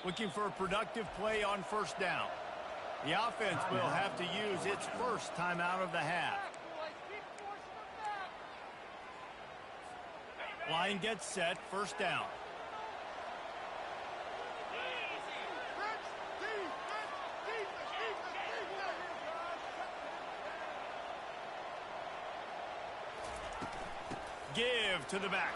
Looking for a productive play on first down. The offense will have to use its first timeout of the half. Line gets set, first down. Give to the back.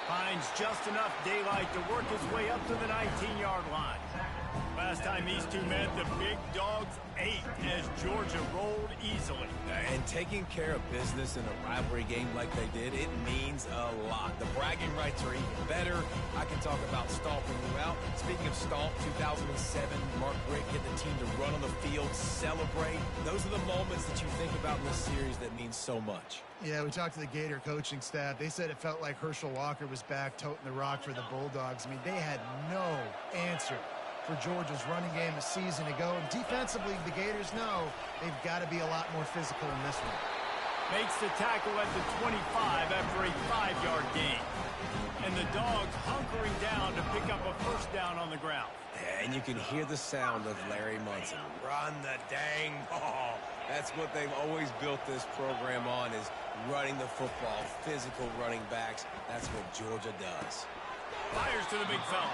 Finds just enough daylight to work his way up to the 19-yard line. Last time these two met, the big dogs ate as Georgia rolled easily. And taking care of business in a rivalry game like they did, it means a lot. The bragging rights are even better. I can talk about stomping you out. Speaking of stomp, 2007, Mark Richt get the team to run on the field, celebrate. Those are the moments that you think about in this series that mean so much. Yeah, we talked to the Gator coaching staff. They said it felt like Herschel Walker was back toting the rock for the Bulldogs. I mean, they had no answer for Georgia's running game a season ago. And defensively, the Gators know they've got to be a lot more physical in this one. Makes the tackle at the 25 after a 5-yard gain. And the Dogs hunkering down to pick up a first down on the ground. And you can hear the sound of Larry Munson. Run the dang ball. That's what they've always built this program on, is running the football, physical running backs. That's what Georgia does. Fires to the big fella.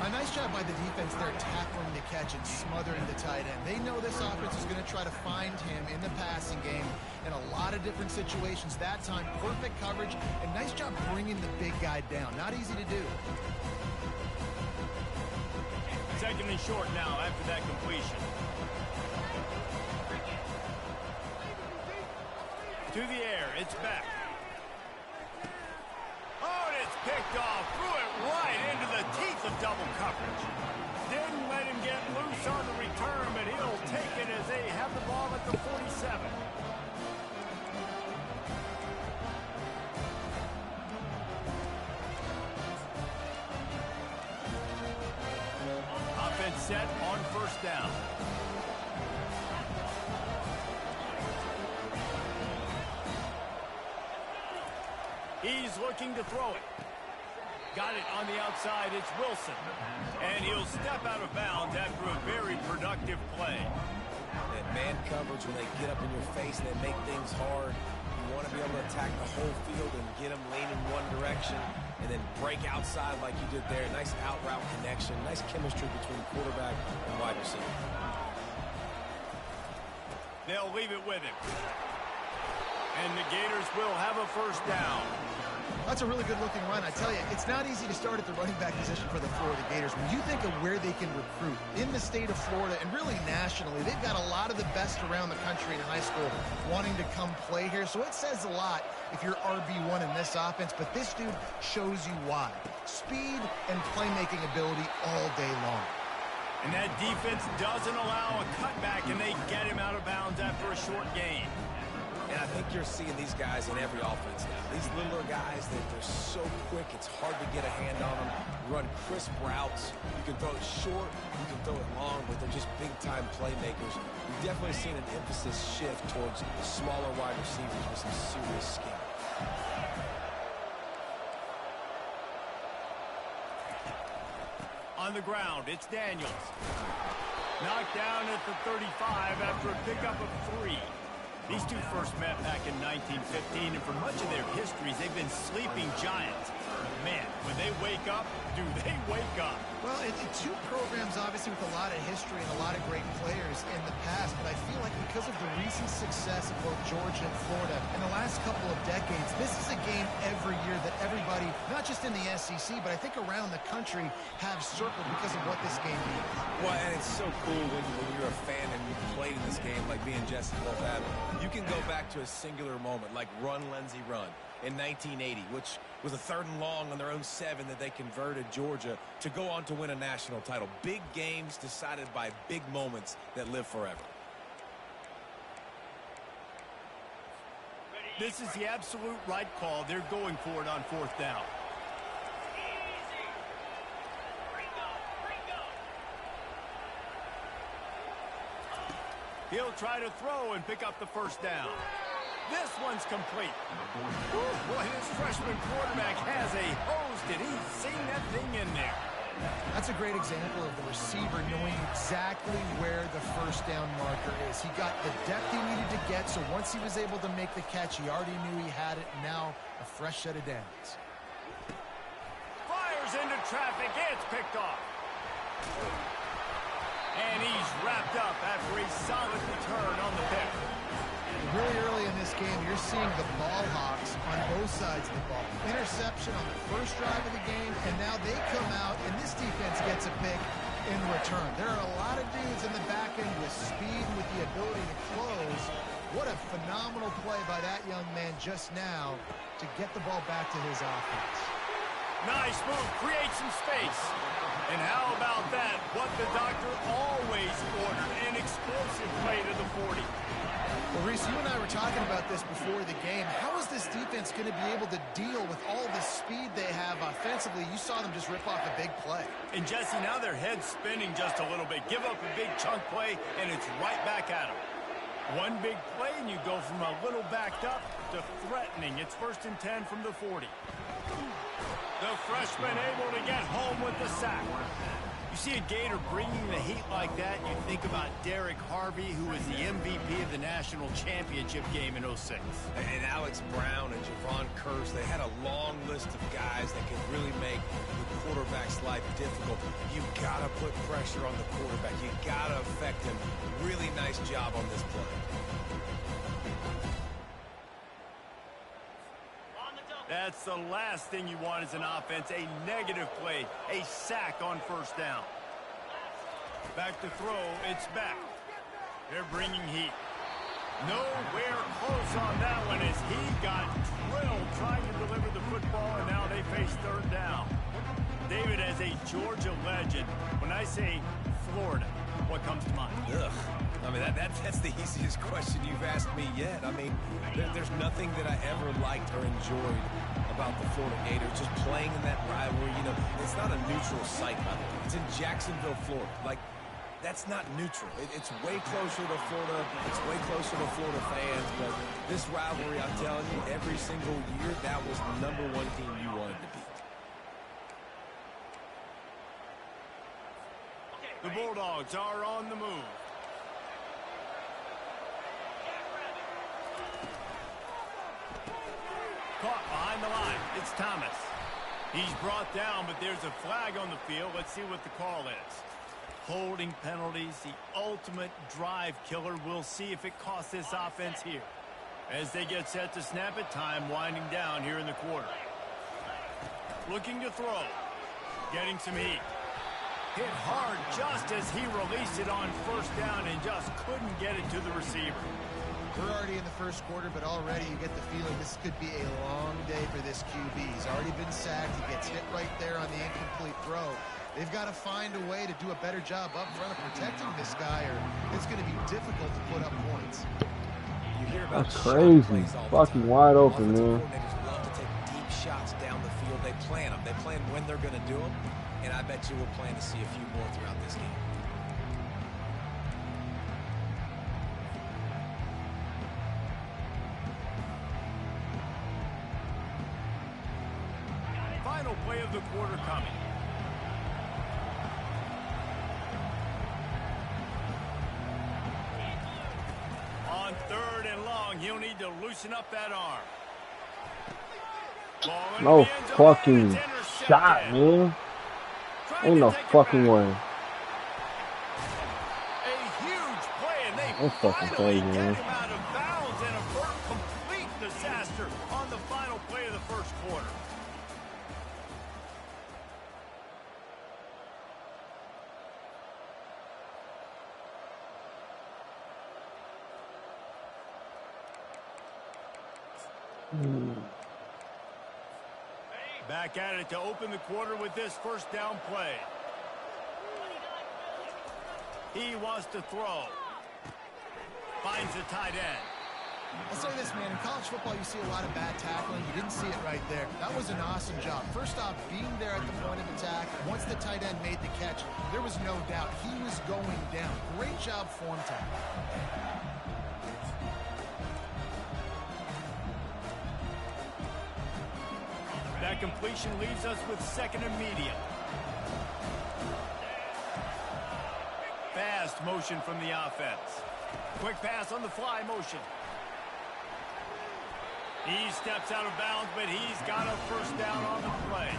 A nice job by the defense there, tackling the catch and smothering the tight end. They know this offense is going to try to find him in the passing game in a lot of different situations. That time, perfect coverage, and nice job bringing the big guy down. Not easy to do. Second and short now after that completion. To the air, it's back. Oh, and it's picked off. Threw it right into the teeth of double coverage. Didn't let him get loose on the return, but he'll take it as they have the ball at the 47. Offense set on first down. He's looking to throw it. Got it on the outside. It's Wilson. And he'll step out of bounds after a very productive play. That man coverage, when they get up in your face and they make things hard, you want to be able to attack the whole field and get them leaning one direction and then break outside like you did there. Nice out route connection. Nice chemistry between quarterback and wide receiver. They'll leave it with him. And the Gators will have a first down. That's a really good-looking run. I tell you, it's not easy to start at the running back position for the Florida Gators. When you think of where they can recruit in the state of Florida and really nationally, they've got a lot of the best around the country in high school wanting to come play here. So it says a lot if you're RB1 in this offense, but this dude shows you why. Speed and playmaking ability all day long. And that defense doesn't allow a cutback, and they get him out of bounds after a short gain. And I think you're seeing these guys in every offense now. These littler guys, they're so quick, it's hard to get a hand on them. Run crisp routes. You can throw it short, you can throw it long, but they're just big-time playmakers. We've definitely seen an emphasis shift towards smaller wide receivers with some serious skill. On the ground, it's Daniels. Knocked down at the 35 after a pickup of 3. These two first met back in 1915, and for much of their histories, they've been sleeping giants. Man, when they wake up, do they wake up? Well, it's two programs, obviously, with a lot of history and a lot of great players in the past, but I feel like because of the recent success of both Georgia and Florida in the last couple of decades, this is a game every year that everybody, not just in the SEC, but I think around the country, have circled because of what this game means. Well, and it's so cool when you're a fan and you played in this game like me and Jesse both have. You can go back to a singular moment like Run, Lindsey, Run in 1980, which was a 3rd and long on their own 7 that they converted Georgia to go on to win a national title. Big games decided by big moments that live forever. This is the absolute right call. They're going for it on 4th down. He'll try to throw and pick up the first down. This one's complete. Boy, this freshman quarterback has a hose. Did he sing that thing in there? That's That's a great example of the receiver knowing exactly where the first down marker is. He got the depth he needed to get, so once he was able to make the catch, he already knew he had it. Now a fresh set of downs. Fires into traffic. It's picked off. And he's wrapped up after a solid return on the pick. Really early in this game, you're seeing the ball hawks on both sides of the ball. Interception on the first drive of the game, and now they come out, and this defense gets a pick in return. There are a lot of dudes in the back end with speed, with the ability to close. What a phenomenal play by that young man just now to get the ball back to his offense. Nice move, create some space. And how about that? What the doctor always ordered, an explosive play to the 40. Well, Reese, you and I were talking about this before the game. How is this defense going to be able to deal with all the speed they have offensively? You saw them just rip off a big play. And, Jesse, now their head's spinning just a little bit. Give up a big chunk play, and it's right back at them. One big play, and you go from a little backed up to threatening. It's 1st and 10 from the 40. The freshman able to get home with the sack. You see a Gator bringing the heat like that, you think about Derek Harvey, who was the MVP of the national championship game in 06. And Alex Brown and Javon Curse, they had a long list of guys that could really make the quarterback's life difficult. You got to put pressure on the quarterback. You got to affect him. Really nice job on this play. That's the last thing you want as an offense, a negative play, a sack on 1st down. Back to throw, it's back. They're bringing heat. Nowhere close on that one as he got drilled trying to deliver the football, and now they face 3rd down. David, as a Georgia legend, when I say Florida, what comes to mind? Ugh. I mean, that's the easiest question you've asked me yet. I mean, there's nothing that I ever liked or enjoyed about the Florida Gators. Just playing in that rivalry, you know, it's not a neutral site, by the way. It's in Jacksonville, Florida. Like, that's not neutral. It's way closer to Florida. It's way closer to Florida fans. But this rivalry, I'm telling you, every single year, that was the #1 team you wanted to beat. The Bulldogs are on the move. Caught behind the line. It's Thomas. He's brought down, but there's a flag on the field. Let's see what the call is. Holding penalties, the ultimate drive killer. We'll see if it costs this offense here. As they get set to snap it, time winding down here in the quarter. Looking to throw. Getting some heat. Hit hard just as he released it on 1st down and just couldn't get it to the receiver. We're already in the 1st quarter, but already you get the feeling this could be a long day for this QB. He's already been sacked. He gets hit right there on the incomplete throw. They've got to find a way to do a better job up front of protecting this guy, or it's going to be difficult to put up points. You hear about that's crazy. Fucking wide open, man. Coordinators love to take deep shots down the field. They plan them. They plan when they're going to do them, and I bet you we'll plan to see a few more throughout this game. Final play of the quarter coming. On 3rd and long, he'll need to loosen up that arm. No fucking shot, man. Ain't no fucking way. A huge play, and they That's fucking finally crazy, get man. him out of bounds and avert complete disaster on the final play of the 1st quarter. Back at it to open the quarter with this 1st down play. He wants to throw. Finds the tight end. I'll say this, man. In college football, you see a lot of bad tackling. You didn't see it right there. That was an awesome job. First off, being there at the point of attack. Once the tight end made the catch, there was no doubt he was going down. Great job form tackle. That completion leaves us with 2nd and medium. Fast motion from the offense. Quick pass on the fly motion. He steps out of bounds, but he's got a first down on the play.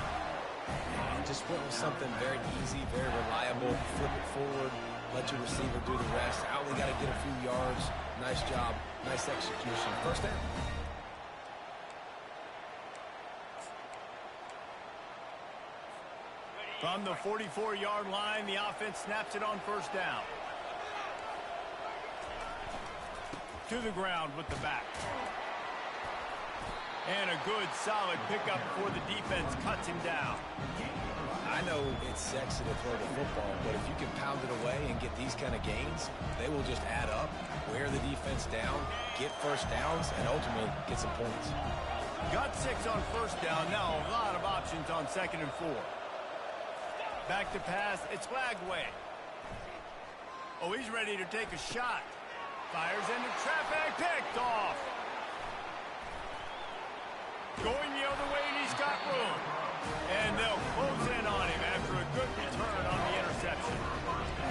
And just went with something very easy, very reliable. Flip it forward, let your receiver do the rest. I only got to get a few yards. Nice job, nice execution. First down. From the 44-yard line, the offense snaps it on first down. To the ground with the back. And a good, solid pickup before the defense cuts him down. I know it's sexy to throw the football, but if you can pound it away and get these kind of gains, they will just add up, wear the defense down, get first downs, and ultimately get some points. Got 6 on first down. Now a lot of options on 2nd and 4. Back to pass. It's Lagway. Oh, he's ready to take a shot. Fires into traffic. Picked off. Going the other way, and he's got room. And they'll close in on him after a good return on the interception.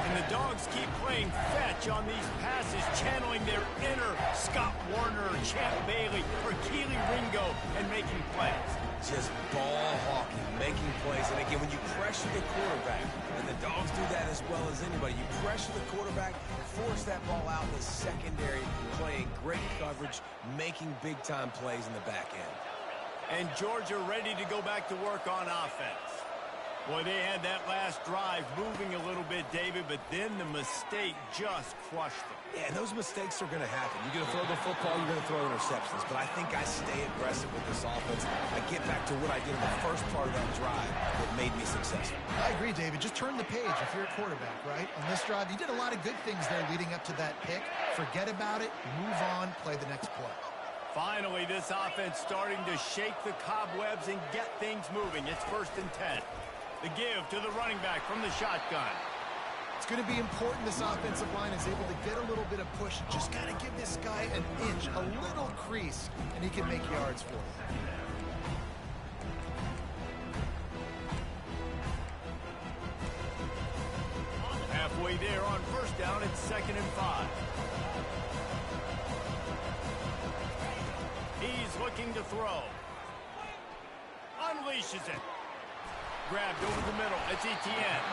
And the Dogs keep playing fetch on these passes, channeling their inner Scott Warner, Champ Bailey, or Keely Ringo, and making plays. Just ball hawking, making plays. And again, when you pressure the quarterback, and the Dogs do that as well as anybody, you pressure the quarterback, force that ball out in the secondary, playing great coverage, making big-time plays in the back end. And Georgia ready to go back to work on offense. Boy, they had that last drive moving a little bit, David, but then the mistake just crushed them. Yeah, those mistakes are going to happen. You're going to throw the football, you're going to throw interceptions. But I think I stay aggressive with this offense. I get back to what I did in the first part of that drive that made me successful. I agree, David. Just turn the page if you're a quarterback, right? On this drive, you did a lot of good things there leading up to that pick. Forget about it, move on, play the next play. Finally, this offense starting to shake the cobwebs and get things moving. It's 1st and 10. The give to the running back from the shotgun. It's going to be important this offensive line is able to get a little bit of push. Just got to give this guy an inch, a little crease, and he can make yards for it. Halfway there on first down, it's 2nd and 5. He's looking to throw. Unleashes it. Grabbed over the middle. It's Etienne.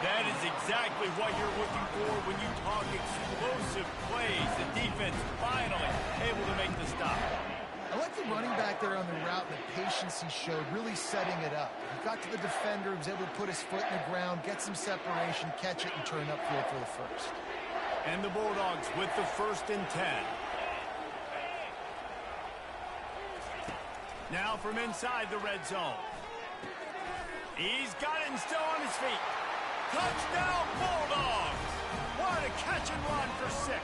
That is exactly what you're looking for when you talk explosive plays. The defense finally able to make the stop. I like the running back there on the route, the patience he showed, really setting it up. He got to the defender, he was able to put his foot in the ground, get some separation, catch it, and turn upfield for the first. And the Bulldogs with the 1st and 10. Now from inside the red zone. He's got it and still on his feet. Touchdown, Bulldogs! What a catch and run for 6.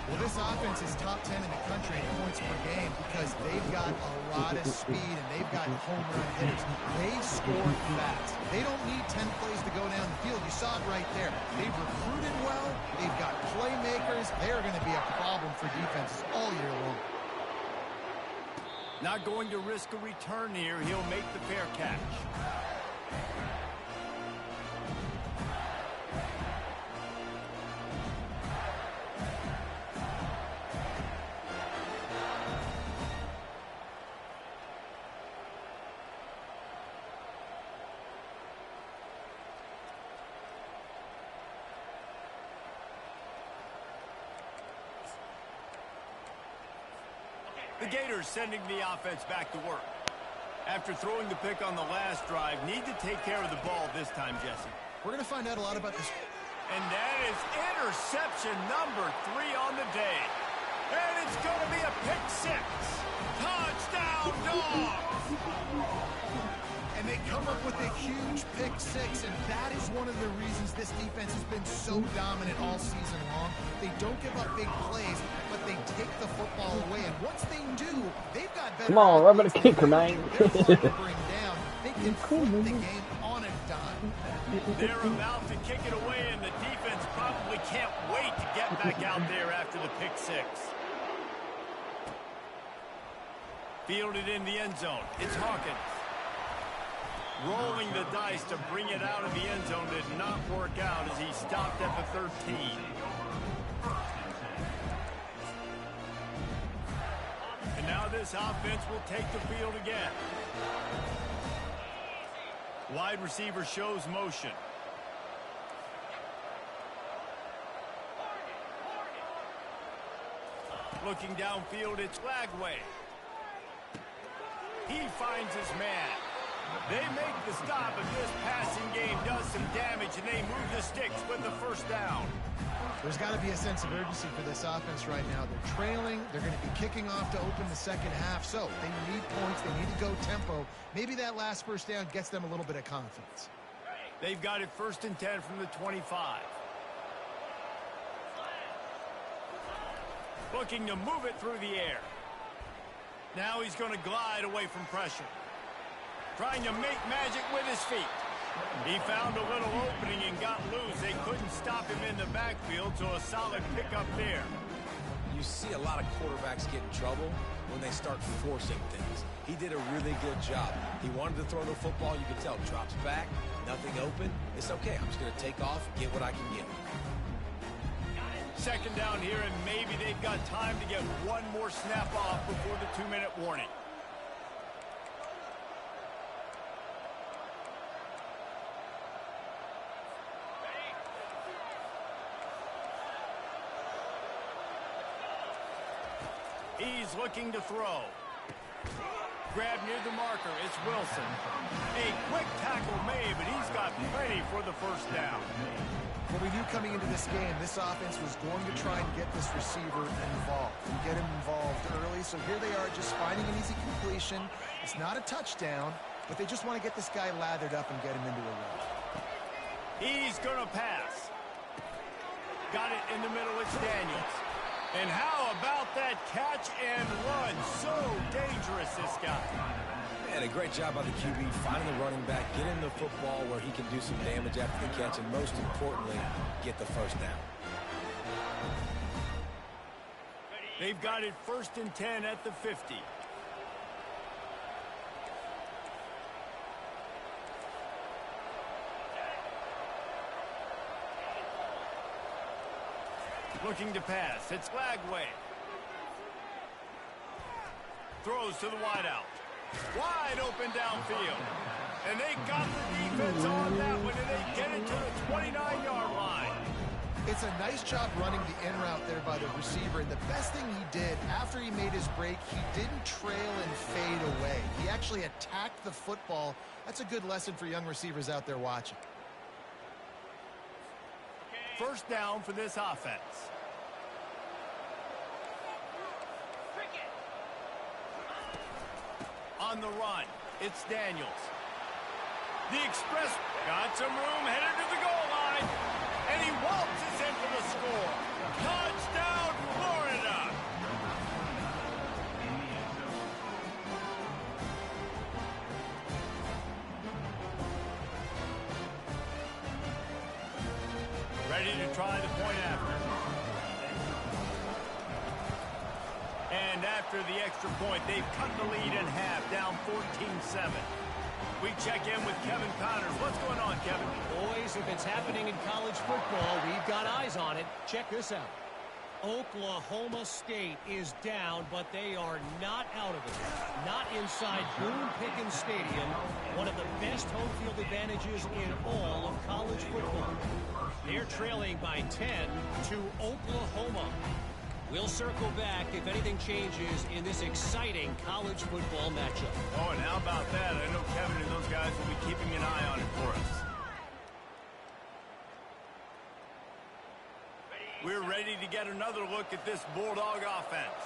Well, this offense is top 10 in the country in points per game because they've got a lot of speed and they've got home run hitters. They score fast. They don't need 10 plays to go down the field. You saw it right there. They've recruited well. They've got playmakers. They are going to be a problem for defenses all year long. Not going to risk a return here. He'll make the fair catch. The Gators sending the offense back to work. After throwing the pick on the last drive, need to take care of the ball this time, Jesse. We're going to find out a lot about this. And that is interception number 3 on the day. And it's going to be a pick 6. Touchdown, Dogs! And they come up with a huge pick 6, and that is one of the reasons this defense has been so dominant all season long. They don't give up big plays, but they take the football away. And once they do, they've got better. Come on, rub it a kicker, man. They're fun to bring down. They can flip the game on a dime. They're about to kick it away, and the defense probably can't wait to get back out there after the pick 6. Fielded in the end zone. It's Hawkins. Rolling the dice to bring it out of the end zone did not work out as he stopped at the 13. And now this offense will take the field again. Wide receiver shows motion. Looking downfield, it's Lagway. He finds his man. They make the stop, and this passing game does some damage, and they move the sticks with the first down. There's got to be a sense of urgency for this offense right now. They're trailing. They're going to be kicking off to open the second half, so they need points. They need to go tempo. Maybe that last first down gets them a little bit of confidence. They've got it 1st and 10 from the 25. Looking to move it through the air. Now he's going to glide away from pressure. Trying to make magic with his feet. He found a little opening and got loose. They couldn't stop him in the backfield, so a solid pickup there. You see a lot of quarterbacks get in trouble when they start forcing things. He did a really good job. He wanted to throw the football. You can tell. Drops back, nothing open. It's okay. I'm just going to take off, get what I can get. Second down here, and maybe they've got time to get one more snap off before the 2-minute warning. He's looking to throw. Grab near the marker. It's Wilson. A quick tackle made, but he's got plenty for the first down. Well, we knew coming into this game, this offense was going to try and get this receiver involved and get him involved early. So here they are just finding an easy completion. It's not a touchdown, but they just want to get this guy lathered up and get him into a run. He's going to pass. Got it in the middle. It's Daniels. And how about that catch and run? So dangerous, this guy. Man, a great job by the QB, finding the running back, getting the football where he can do some damage after the catch, and most importantly, get the first down. They've got it 1st and 10 at the 50. Looking to pass. It's Lagway. Throws to the wideout. Wide open downfield. And they got the defense on that one, and they get it to the 29-yard line. It's a nice job running the in route there by the receiver. And the best thing he did after he made his break, he didn't trail and fade away. He actually attacked the football. That's a good lesson for young receivers out there watching. First down for this offense. On the run, it's Daniels. The express got some room, headed to the goal line, and he waltzes in for the score. Touchdown, Florida! Ready to try the point after. And after the extra point, they've cut the lead in half, down 14-7. We check in with Kevin Connors. What's going on, Kevin? Boys, if it's happening in college football, we've got eyes on it. Check this out. Oklahoma State is down, but they are not out of it. Not inside Boone Pickens Stadium, one of the best home field advantages in all of college football. They're trailing by 10 to Oklahoma. We'll circle back if anything changes in this exciting college football matchup. Oh, and how about that? I know Kevin and those guys will be keeping an eye on it for us. We're ready to get another look at this Bulldog offense.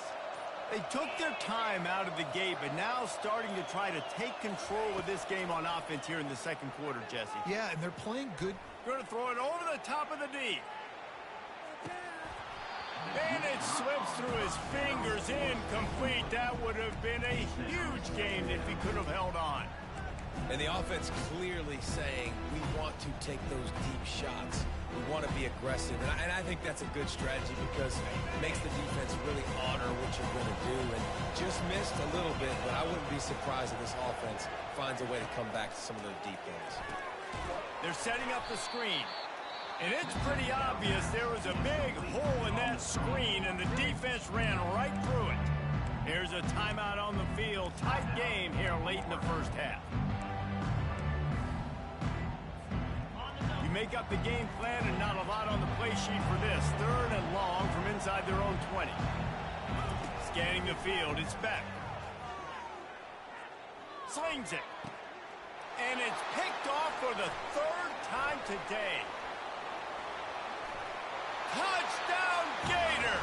They took their time out of the gate, but now starting to try to take control of this game on offense here in the second quarter, Jesse. Yeah, and they're playing good. Going to throw it over the top of the D. And it slips through his fingers, incomplete. That would have been a huge gain if he could have held on. And the offense clearly saying, we want to take those deep shots. We want to be aggressive. And I think that's a good strategy because it makes the defense really honor what you're going to do. And just missed a little bit, but I wouldn't be surprised if this offense finds a way to come back to some of those deep ones. They're setting up the screen. And it's pretty obvious there was a big hole in that screen, and the defense ran right through it. Here's a timeout on the field. Tight game here late in the first half. You make up the game plan and not a lot on the play sheet for this. 3rd and long from inside their own 20. Scanning the field, it's Beck. Slings it. And it's picked off for the 3rd time today. Touchdown, Gator!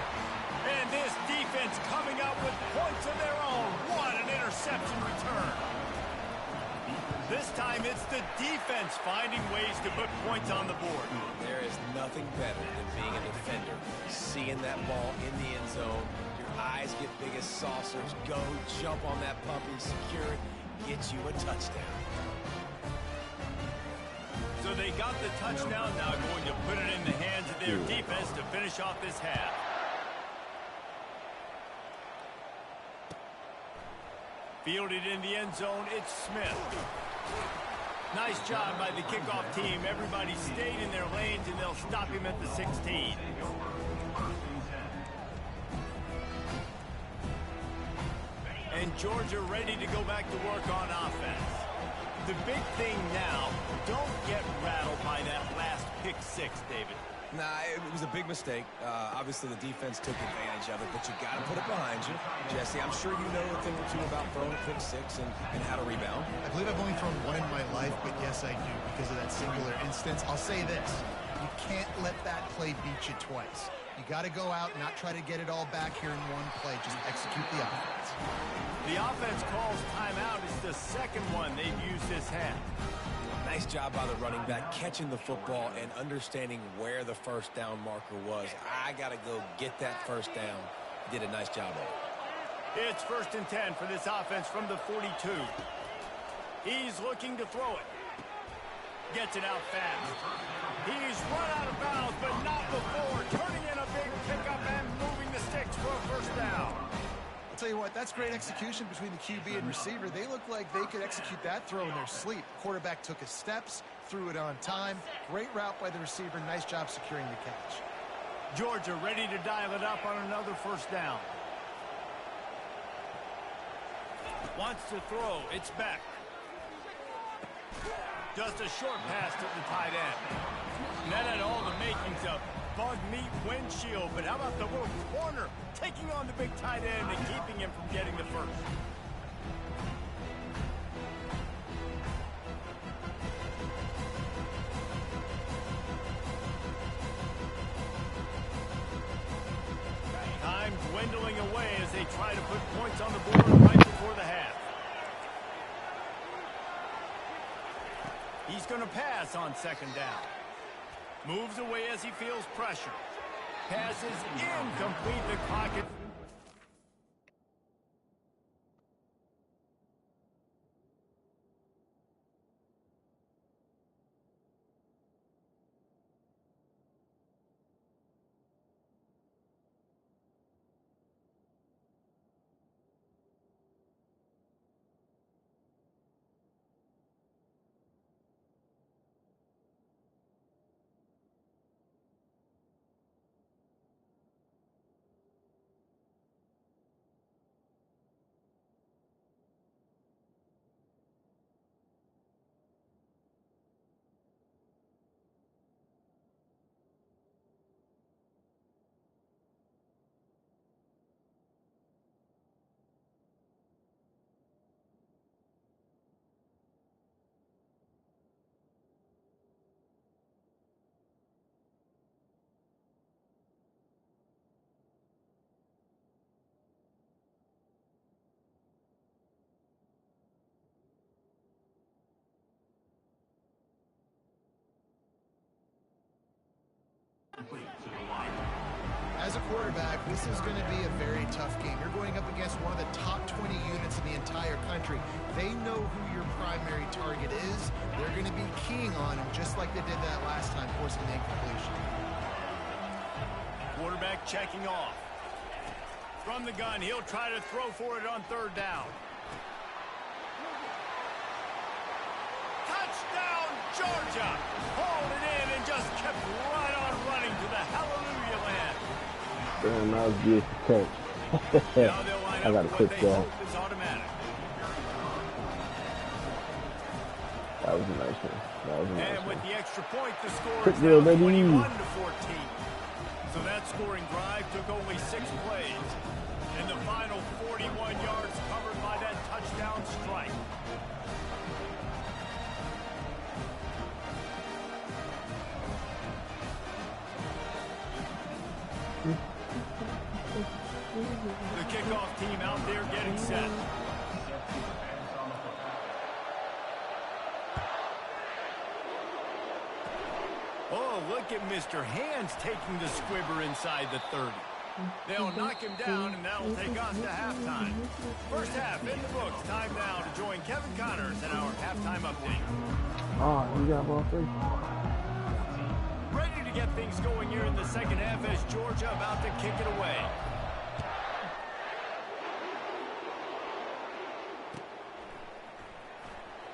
And this defense coming up with points of their own. What an interception return. This time it's the defense finding ways to put points on the board. There is nothing better than being a defender. Seeing that ball in the end zone, your eyes get big as saucers. Go, jump on that puppy, secure it, get you a touchdown. So they got the touchdown, now going to put it in the hands of their defense to finish off this half. Fielded in the end zone, it's Smith. Nice job by the kickoff team. Everybody stayed in their lanes, and they'll stop him at the 16. And Georgia ready to go back to work on offense. The big thing now, don't get rattled by that last pick 6, David. Nah, it was a big mistake. Obviously, the defense took advantage of it, but you got to put it behind you. Jesse, I'm sure you know a thing or two about throwing a pick 6 and how to rebound. I believe I've only thrown one in my life, but yes, I do because of that singular instance. I'll say this. You can't let that play beat you twice. You got to go out and not try to get it all back here in one play. Just execute the offense. The offense calls timeout. It's the second one they've used this half. Nice job by the running back catching the football and understanding where the first down marker was. I got to go get that first down. Did a nice job of it. It's 1st and 10 for this offense from the 42. He's looking to throw it. Gets it out fast. He's run out of bounds, but not before. Turning in a big pickup and moving the sticks for a first down. I'll tell you what, that's great execution between the QB and receiver. They looked like they could execute that throw in their sleep. Quarterback took his steps, threw it on time. Great route by the receiver. Nice job securing the catch. Georgia ready to dial it up on another first down. Wants to throw. It's back. Just a short pass to the tight end. That had all the makings of bug meat windshield, but how about the little corner taking on the big tight end and keeping him from getting the first? Time dwindling away as they try to put points on the board right before the half. He's going to pass on 2nd down. Moves away as he feels pressure. Passes incomplete. The clock at quarterback, this is going to be a very tough game. You're going up against one of the top 20 units in the entire country. They know who your primary target is. They're going to be keying on him, just like they did that last time, forcing the incompletion. Quarterback checking off. From the gun, he'll try to throw for it on third down. Touchdown, Georgia! Hauled it in and just kept right on running to the hallelujah land. Damn, that was beautiful catch. I got to quit that. That was a nice one. That was a nice and with one. the extra point, the score Quick is deal, now baby. 21-14. So that scoring drive took only 6 plays. And the final 41 yards covered by that touchdown strike. The kickoff team out there getting set. Oh, look at Mr. Hands taking the squibber inside the 30. They'll knock him down, and that'll take us to halftime. First half in the books. Time now to join Kevin Connors in our halftime update. Oh, you got ball 3. Ready to get things going here in the second half as Georgia about to kick it away.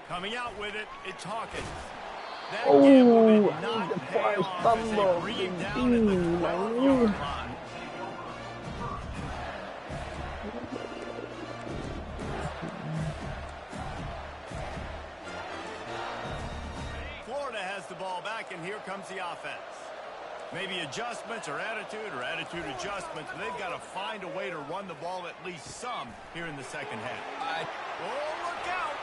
Coming out with it, it's Hawkins. That gamble did not pay off as they bring him down at the 12-yard line. Florida has the ball back, and here comes the offense. Maybe adjustments or attitude adjustments. They've got to find a way to run the ball at least some here in the second half. Oh, look out!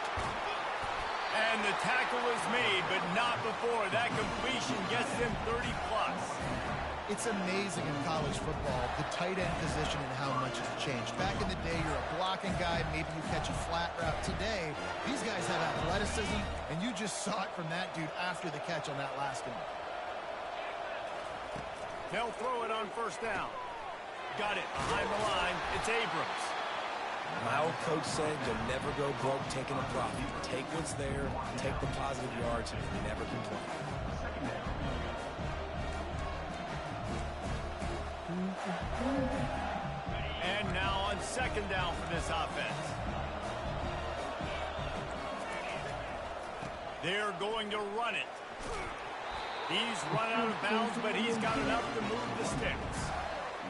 And the tackle is made, but not before that completion gets them 30-plus. It's amazing in college football, the tight end position and how much has changed. Back in the day, you're a blocking guy, maybe you catch a flat route. Today, these guys have athleticism, and you just saw it from that dude after the catch on that last one. They'll throw it on first down. Got it behind the line. It's Abrams. My old coach said you'll never go broke taking a profit. Take what's there, take the positive yards, and never complain. And now on second down for this offense. They're going to run it. He's run out of bounds, but he's got enough to move the sticks.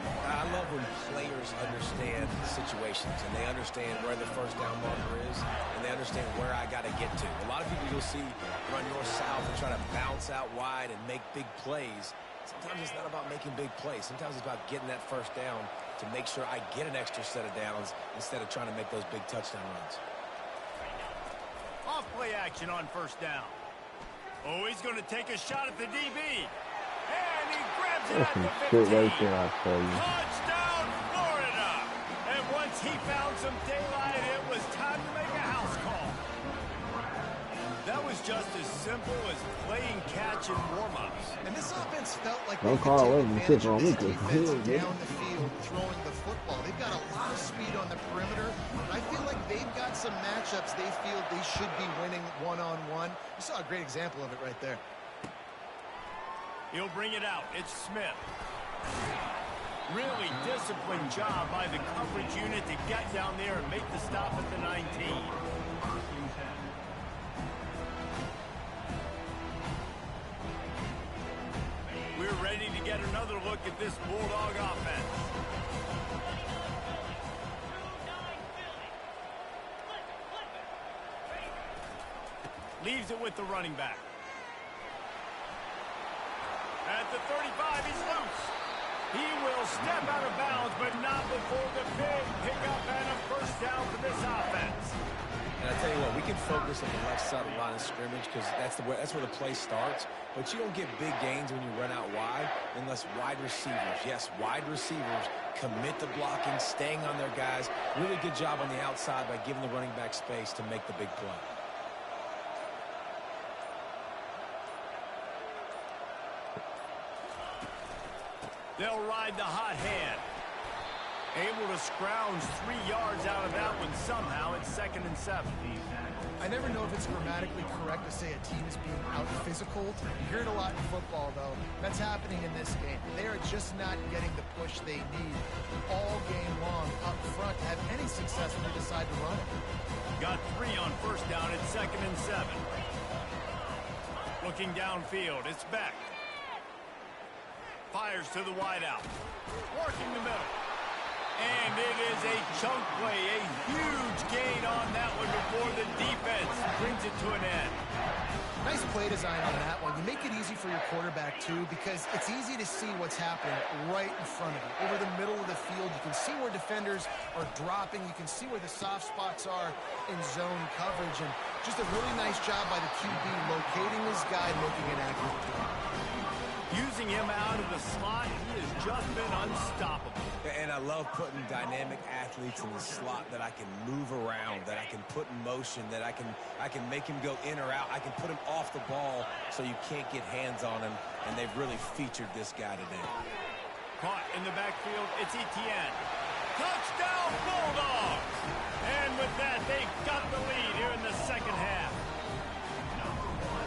I love when players understand situations and they understand where the first down marker is and they understand where I got to get to. A lot of people you'll see run north-south and try to bounce out wide and make big plays. Sometimes it's not about making big plays. Sometimes it's about getting that first down to make sure I get an extra set of downs instead of trying to make those big touchdown runs. Off play action on first down. Oh, he's going to take a shot at the DB. And he grabs it at the 15. Right there, I tell you. Touchdown, Florida. And once he found some daylight, it was time to make a house call. That was just as simple as playing catch in warm-ups. And this offense felt like Don't they call could it. take advantage of Me this too. defense down the field throwing the football. They've got a lot of speed on the perimeter. I feel like they've got some matchups they feel they should be winning one-on-one. You saw a great example of it right there. He'll bring it out. It's Smith. Really disciplined job by the coverage unit to get down there and make the stop at the 19. We're ready to get another look at this Bulldog offense. Leaves it with the running back. At the 35, he's loose. He will step out of bounds, but not before the big pickup and a first down for this offense. And I tell you what, we can focus on the left side of the line of scrimmage because that's where the play starts. But you don't get big gains when you run out wide unless wide receivers, yes, wide receivers commit to blocking, staying on their guys. Really good job on the outside by giving the running back space to make the big play. They'll ride the hot hand. Able to scrounge 3 yards out of that one somehow. It's 2nd and 7. I never know if it's grammatically correct to say a team is being out-physical. You hear it a lot in football, though. That's happening in this game. They are just not getting the push they need all game long up front to have any success when they decide to run it. Got 3 on 1st down. It's 2nd and 7. Looking downfield. It's Beck. Fires to the wideout. Working the middle. And it is a chunk play, a huge gain on that one before the defense brings it to an end. Nice play design on that one. You make it easy for your quarterback, too, because it's easy to see what's happening right in front of you. Over the middle of the field, you can see where defenders are dropping. You can see where the soft spots are in zone coverage. And just a really nice job by the QB locating his guy, making it accurate. Using him out of the slot, he has just been unstoppable. And I love putting dynamic athletes in the slot that I can move around, that I can put in motion, that I can make him go in or out. I can put him off the ball so you can't get hands on him, and they've really featured this guy today. Caught in the backfield, it's Etienne. Touchdown Bulldogs! And with that, they've got the lead here in the 2nd half.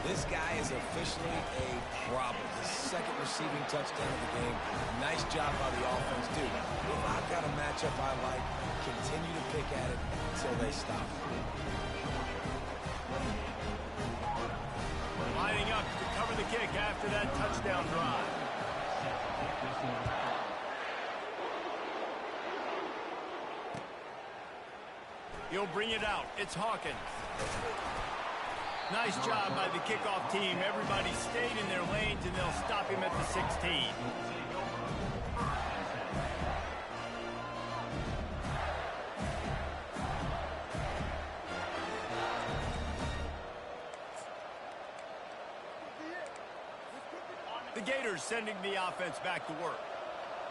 This guy is officially a problem. His 2nd receiving touchdown of the game. Nice job by the offense, too. If I've got a matchup I like, continue to pick at it until they stop. Lining up to cover the kick after that touchdown drive. He'll bring it out. It's Hawkins. Nice job by the kickoff team. Everybody stayed in their lanes, and they'll stop him at the 16. The Gators sending the offense back to work.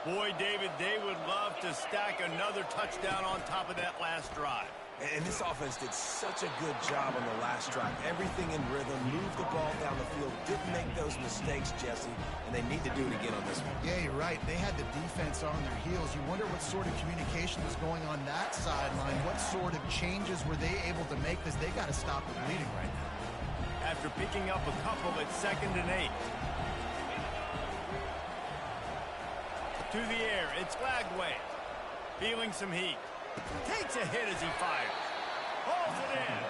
Boy, David, they would love to stack another touchdown on top of that last drive. And this offense did such a good job on the last drive. Everything in rhythm, moved the ball down the field, didn't make those mistakes, Jesse, and they need to do it again on this one. Yeah, you're right. They had the defense on their heels. You wonder what sort of communication was going on that sideline. What sort of changes were they able to make, because they got to stop the bleeding right now. After picking up a couple at 2nd and 8. To the air, it's Flagway. Feeling some heat. Takes a hit as he fires. Hauls it in.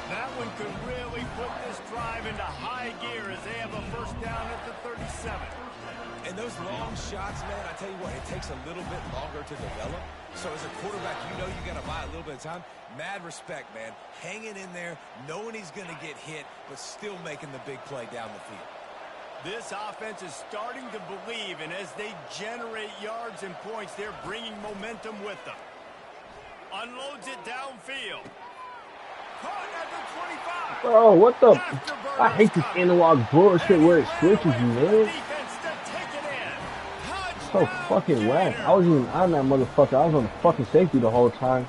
That one could really put this drive into high gear as they have a 1st down at the 37. And those long shots, man, I tell you what, it takes a little bit longer to develop. So as a quarterback, you know you got to buy a little bit of time. Mad respect, man. Hanging in there, knowing he's going to get hit, but still making the big play down the field. This offense is starting to believe, and as they generate yards and points, they're bringing momentum with them. Unloads it downfield. Caught at the 25. Bro, what the? I hate this analog bullshit where it switches, man. So fucking whack. I was even on that motherfucker. I was on the fucking safety the whole time.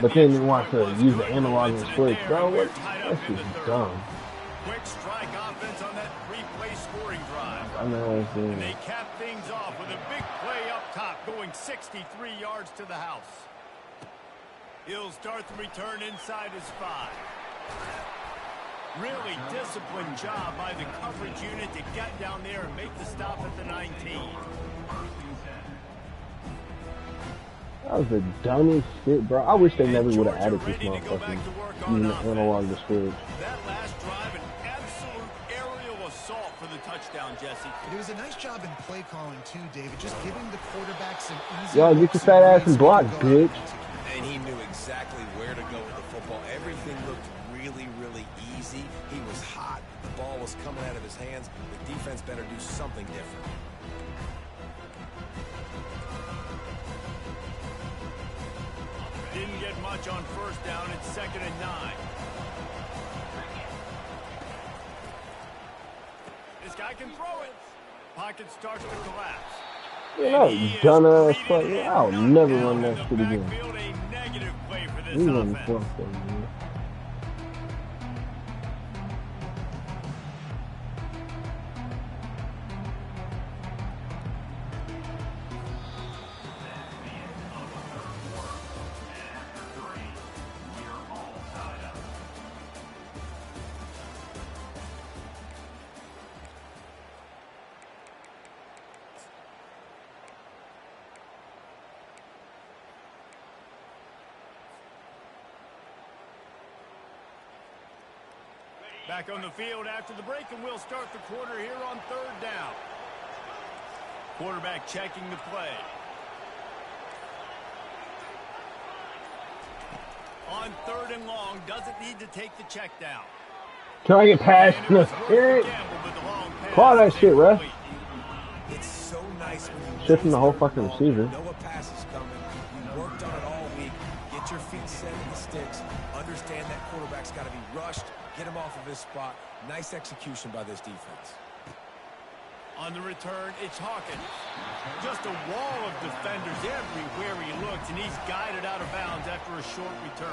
But then they want to use the analog and switch. Bro, what? That's just dumb. Quick strike offense on that 3-play scoring drive. I know it's And they cap things off with a big play up top, going 63 yards to the house. He'll start the return inside his 5. Really disciplined job by the coverage unit to get down there and make the stop at the 19. That was the dumbest shit, bro. I wish they never would have added this motherfucker using the analog to switch. That last drive, an absolute aerial assault for the touchdown, Jesse. It was a nice job in play calling, too, David. Just giving the quarterback some easy... Yo, get your fat ass and block, bitch. And he knew exactly where to go with the football. Everything looked really, really easy. He was hot. The ball was coming out of his hands. The defense better do something different. Didn't get much on 1st down. It's 2nd and 9. This guy can throw it. Pocket starts to collapse. You know, dumbass fuck. I'll never run that shit again. A negative play for this You run the offense. fuck thing, man. Back on the field after the break, and we'll start the quarter here on 3rd down. Quarterback checking the play. On 3rd and long, doesn't need to take the check down. Can I get past the spirit? Call that shit, ref. It's so nice when you Shifting the whole fucking receiver. know a pass is coming. You worked on it all week. Get your feet set in the sticks. Understand that quarterback's got to be rushed. Get him off of his spot. Nice execution by this defense. On the return, it's Hawkins. Just a wall of defenders everywhere he looks, and he's guided out of bounds after a short return.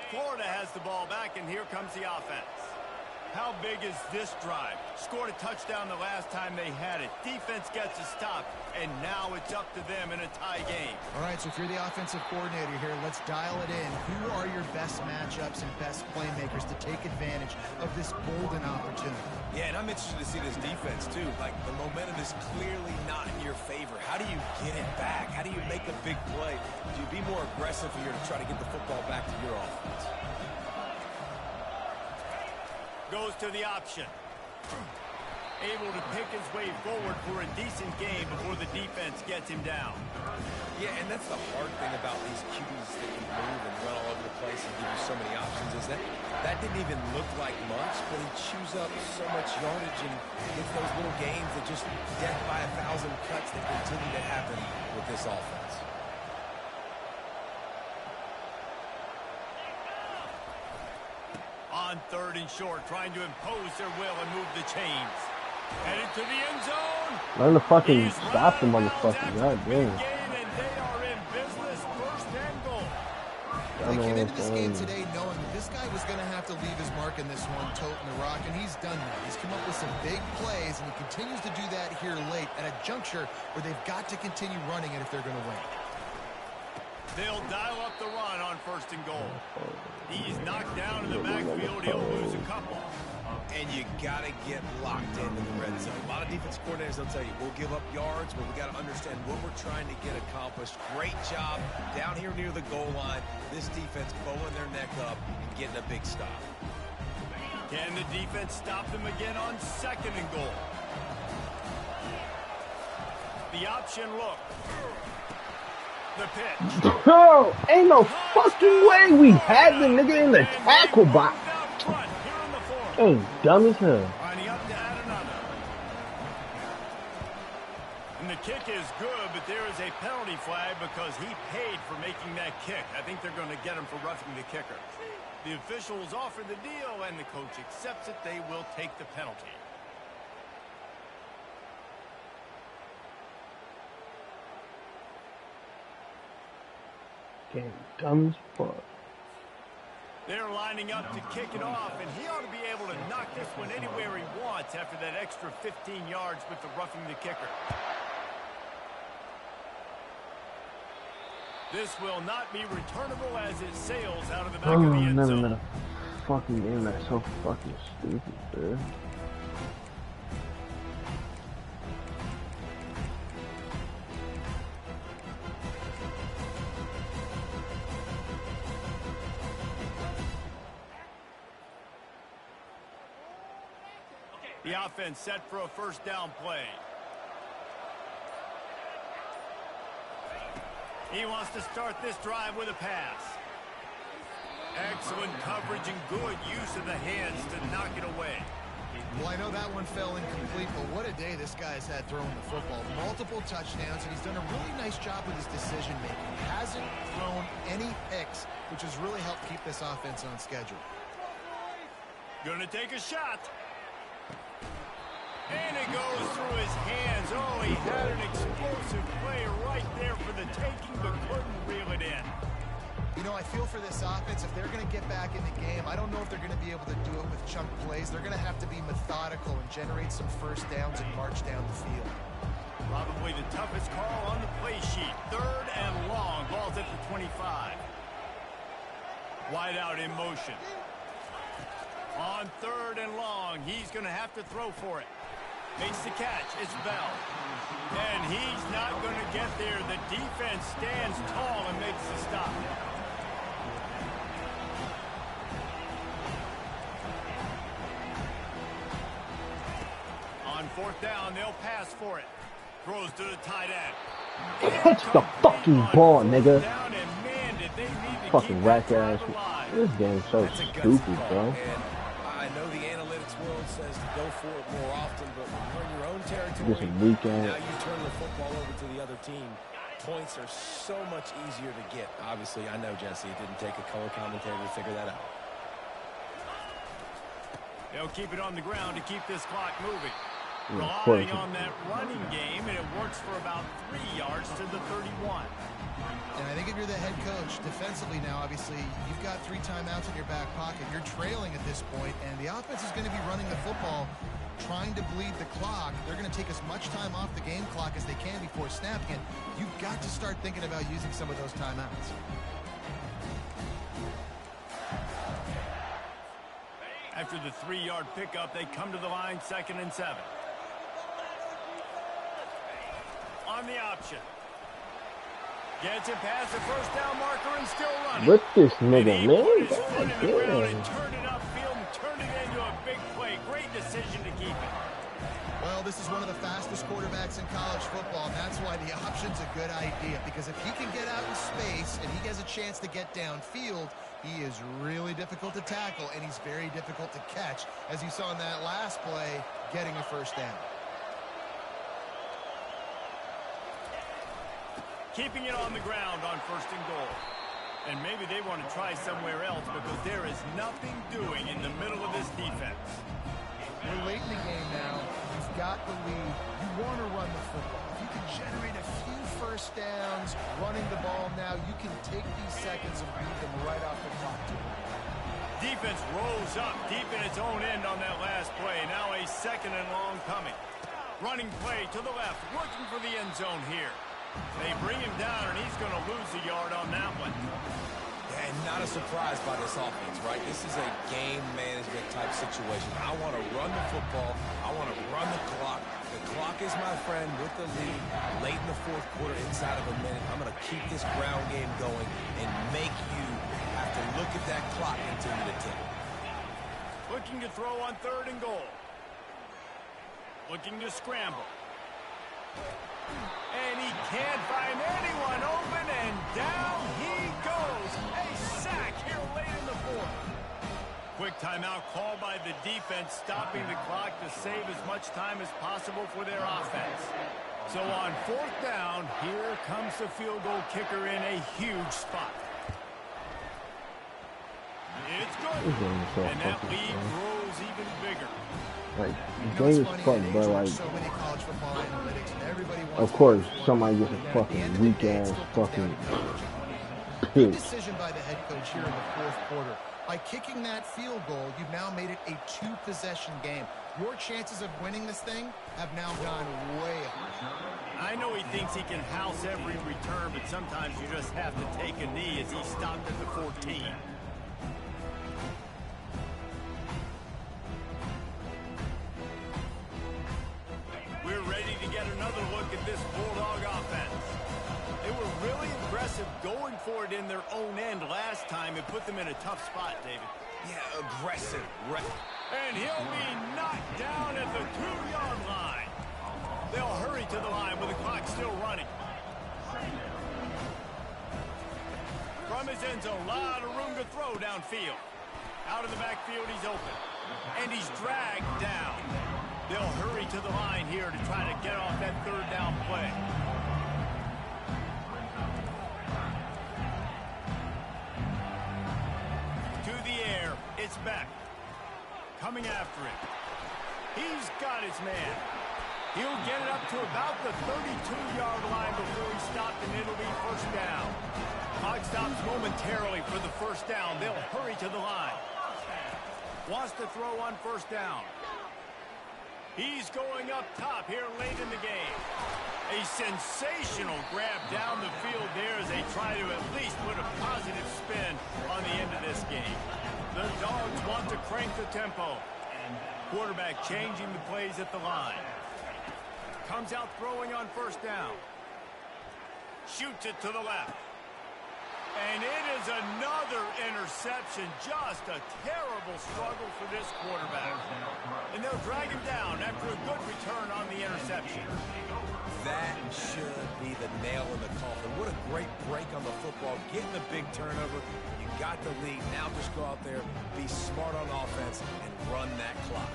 Florida has the ball back, and here comes the offense. How big is this drive? Scored a touchdown the last time they had it. Defense gets a stop, and now it's up to them in a tie game. All right, so if you're the offensive coordinator here, let's dial it in. Who are your best matchups and best playmakers to take advantage of this golden opportunity? Yeah, and I'm interested to see this defense, too. Like, the momentum is clearly not in your favor. How do you get it back? How do you make a big play? Do you be more aggressive here to try to get the football back to your offense? Goes to the option. Able to pick his way forward for a decent game before the defense gets him down. Yeah, and that's the hard thing about these QBs that can move and run all over the place and give you so many options is that didn't even look like much, but he chews up so much yardage and gets those little gains that just death by 1,000 cuts that continue to happen with this offense. On 3rd and short, trying to impose their will and move the chains. Headed to the end zone. Learn to fucking stop the motherfucker. God damn. And they are in business. 1st and goal. They came into this game today knowing that this guy was going to have to leave his mark in this one, toting the rock, and he's done that. He's come up with some big plays, and he continues to do that here late at a juncture where they've got to continue running it if they're going to win. They'll dial up the run on 1st and goal. He's knocked down in the backfield. He'll lose a couple. And you got to get locked into the red zone. A lot of defense coordinators, they'll tell you, we'll give up yards, but we got to understand what we're trying to get accomplished. Great job down here near the goal line. This defense bowling their neck up and getting a big stop. Can the defense stop them again on 2nd and goal? The option look. The pitch. Bro, ain't no fucking way we had the nigga in the tackle box. Ain't dumb as hell. Lining up to add another. And the kick is good, but there is a penalty flag because he paid for making that kick. I think they're going to get him for roughing the kicker. The officials offer the deal, and the coach accepts it. They will take the penalty. Damn, dumb as fuck. They're lining up to kick it off, and he ought to be able to knock this one anywhere he wants after that extra 15 yards with the roughing the kicker. This will not be returnable as it sails out of the back of the end zone. Never fucking game that's so fucking stupid, dude. The offense set for a 1st down play. He wants to start this drive with a pass. Excellent coverage and good use of the hands to knock it away. Well, I know that one fell incomplete, but what a day this guy's had throwing the football. Multiple touchdowns, and he's done a really nice job with his decision-making. Hasn't thrown any picks, which has really helped keep this offense on schedule. Gonna take a shot. And it goes through his hands. Oh, he had an explosive play right there for the taking, but couldn't reel it in. You know, I feel for this offense, if they're going to get back in the game, I don't know if they're going to be able to do it with chunk plays. They're going to have to be methodical and generate some 1st downs and march down the field. Probably the toughest call on the play sheet. 3rd and long. Ball's at the 25. Wide out in motion. On 3rd and long, he's going to have to throw for it. Makes the catch. It's Bell. And he's not going to get there. The defense stands tall and makes the stop. On 4th down, they'll pass for it. Throws to the tight end. Catch the fucking ball, nigga. Down and man, did they need to Fucking keep rack that ass. drive alive. This game's so stupid, bro. And I know the analytics world says to go for it more often, but when you're in your own territory, Just a weekend. now you turn the football over to the other team. Points are so much easier to get. Obviously, I know, Jesse, it didn't take a color commentator to figure that out. They'll keep it on the ground to keep this clock moving. Yeah, Relying on that running game, and it works for about 3 yards to the 31. And I think if you're the head coach, defensively now, obviously, you've got 3 timeouts in your back pocket. You're trailing at this point, and the offense is going to be running the football, trying to bleed the clock. They're going to take as much time off the game clock as they can before snapping it. You've got to start thinking about using some of those timeouts. After the 3-yard pickup, they come to the line, 2nd and 7. On the option. Gets it past the 1st down marker and still running. With this nigga, And he man. put his foot in the ground God and turned it upfield and turned it into a big play. Great decision to keep it. Well, this is one of the fastest quarterbacks in college football, and that's why the option's a good idea, because if he can get out in space and he has a chance to get downfield, he is really difficult to tackle, and he's very difficult to catch, as you saw in that last play, getting a 1st down. Keeping it on the ground on 1st and goal. And maybe they want to try somewhere else because there is nothing doing in the middle of this defense. We're late in the game now. You've got the lead. You want to run the football. If you can generate a few 1st downs running the ball now, you can take these seconds and beat them right off the clock. Defense rolls up deep in its own end on that last play. Now a 2nd and long coming. Running play to the left, working for the end zone here. They bring him down, and he's going to lose a yard on that one. And not a surprise by this offense, right? This is a game management type situation. I want to run the football. I want to run the clock. The clock is my friend with the lead. Late in the 4th quarter, inside of a minute, I'm going to keep this ground game going and make you have to look at that clock continue to tick. Looking to throw on 3rd and goal. Looking to scramble. And he can't find anyone open, and down he goes. A sack here late in the 4th. Quick timeout called by the defense, stopping the clock to save as much time as possible for their offense. So on 4th down, here comes the field goal kicker in a huge spot. It's good. And that lead grows even bigger. Like, the game is fucked, but like, So many college football analytics, and everybody wants of course, somebody gets a fucking weak ass fucking Good pick. decision by the head coach here in the 4th quarter. By kicking that field goal, you've now made it a 2-possession game. Your chances of winning this thing have now gone way up. I know he thinks he can house every return, but sometimes you just have to take a knee as he stopped at the 14. We're ready to get another look at this Bulldog offense. They were really aggressive going for it in their own end last time. It put them in a tough spot, David. Yeah, aggressive. And he'll be knocked down at the 2-yard line. They'll hurry to the line with the clock still running. From his end zone, a lot of room to throw downfield. Out of the backfield, he's open. And he's dragged down. They'll hurry to the line here to try to get off that 3rd down play. To the air, it's back. Coming after it. He's got his man. He'll get it up to about the 32-yard line before he stopped, and it'll be 1st down. Clock stops momentarily for the 1st down. They'll hurry to the line. Wants to throw on 1st down. He's going up top here late in the game. A sensational grab down the field there as they try to at least put a positive spin on the end of this game. The Dogs want to crank the tempo. Quarterback changing the plays at the line. Comes out throwing on first down. Shoots it to the left. And it is another interception. Just a terrible struggle for this quarterback. And they'll drag him down after a good return on the interception. That should be the nail in the coffin. What a great break on the football. Getting the big turnover. You got the lead. Now just go out there, be smart on offense, and run that clock.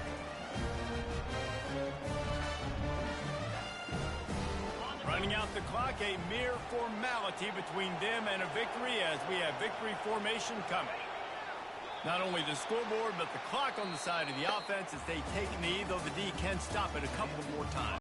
Running out the clock, a mere formality between them and a victory as we have victory formation coming. Not only the scoreboard, but the clock on the side of the offense as they take a knee, though the D can stop it a couple more times.